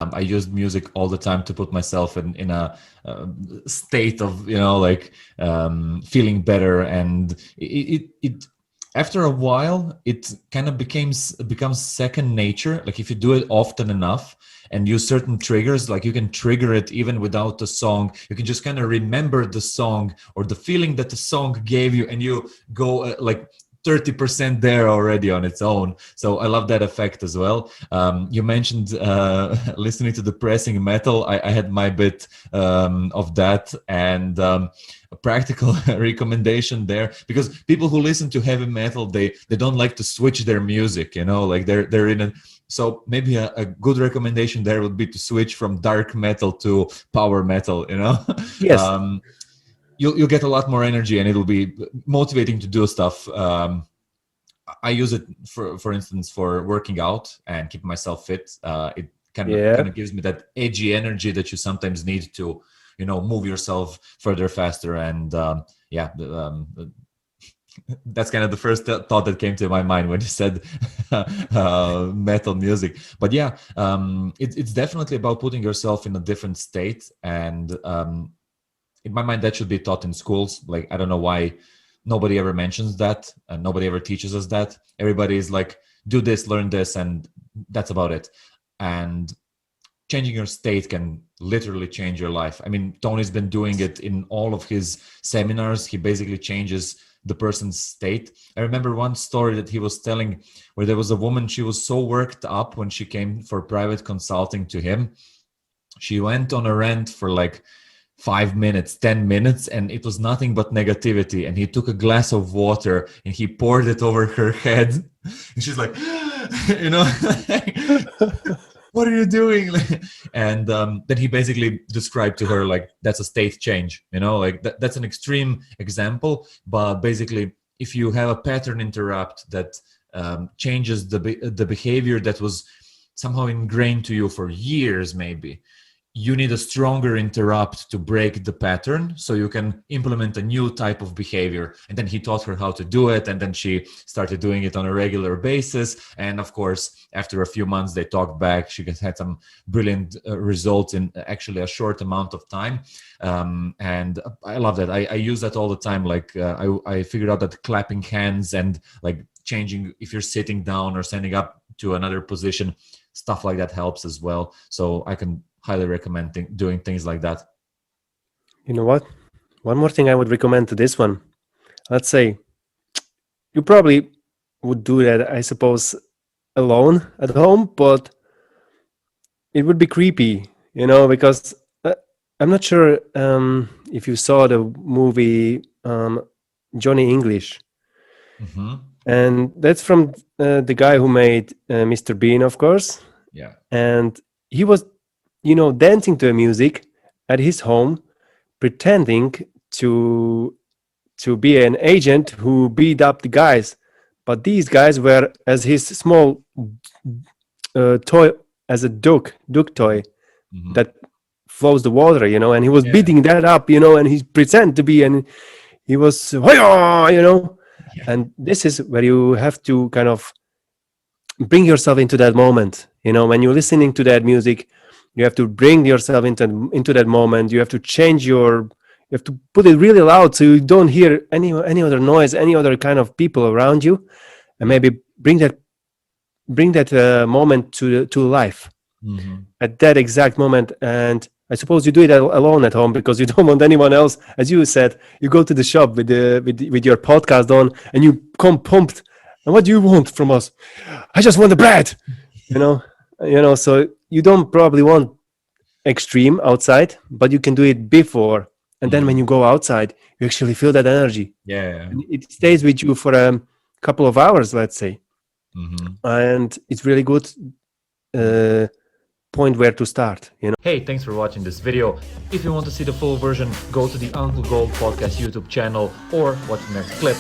I used music all the time to put myself in a state of, you know, like feeling better. And it after a while, it kind of becomes second nature. Like if you do it often enough and use certain triggers, like you can trigger it even without the song. You can just kind of remember the song or the feeling that the song gave you, and you go like 30% there already on its own. So I love that effect as well. You mentioned listening to depressing metal. I had my bit of that, and a practical recommendation there, because people who listen to heavy metal, they don't like to switch their music, you know, like they're in a, so maybe a good recommendation there would be to switch from dark metal to power metal, you know. Yes. You'll get a lot more energy, and it'll be motivating to do stuff. I use it for instance for working out and keeping myself fit. It kind Yeah. of gives me that edgy energy that you sometimes need to, you know, move yourself further, faster, and that's kind of the first thought that came to my mind when you said metal music. But yeah, it's definitely about putting yourself in a different state, and in my mind that should be taught in schools. Like I don't know why nobody ever mentions that, and nobody ever teaches us that. Everybody is like, do this, learn this, and that's about it. And changing your state can literally change your life. I mean, Tony's been doing it in all of his seminars. He basically changes the person's state. I remember one story that he was telling where there was a woman. She was so worked up when she came for private consulting to him. She went on a rant for like 5 minutes, 10 minutes, and it was nothing but negativity. And he took a glass of water and he poured it over her head. And she's like, you know, what are you doing? And then he basically described to her, like, that's a state change, you know, like that's an extreme example. But basically, if you have a pattern interrupt that changes the behavior that was somehow ingrained to you for years, maybe, you need a stronger interrupt to break the pattern so you can implement a new type of behavior. And then he taught her how to do it, and then she started doing it on a regular basis. And of course, after a few months, they talked back. She had some brilliant results in actually a short amount of time. And I love that. I use that all the time. Like I figured out that clapping hands and like changing if you're sitting down or standing up to another position, stuff like that helps as well. So I can highly recommend doing things like that. You know what? One more thing I would recommend to this one. Let's say you probably would do that, I suppose, alone at home, but it would be creepy, you know, because I'm not sure if you saw the movie Johnny English. Mm-hmm. And that's from the guy who made Mr. Bean, of course. Yeah. And he was, you know, dancing to a music at his home, pretending to be an agent who beat up the guys. But these guys were as his small toy, as a duck toy Mm-hmm. that flows the water, you know, and he was Yeah. beating that up, you know, and he pretended to be, and he was, you know, Yeah. and this is where you have to kind of bring yourself into that moment, you know, when you're listening to that music, you have to bring yourself into that moment. You have to you have to put it really loud so you don't hear any other noise, any other kind of people around you, and maybe bring that moment to life Mm-hmm. at that exact moment. And I suppose you do it alone at home because you don't want anyone else. As you said, you go to the shop with your podcast on, and you come pumped. And what do you want from us? I just want the bread, you know. So you don't probably want extreme outside, but you can do it before, and then when you go outside, you actually feel that energy. Yeah. And it stays with you for a couple of hours, let's say, Mm-hmm. and it's really good point where to start, you know. Hey, thanks for watching this video. If you want to see the full version, go to the Uncle Gold Podcast YouTube channel or watch the next clip.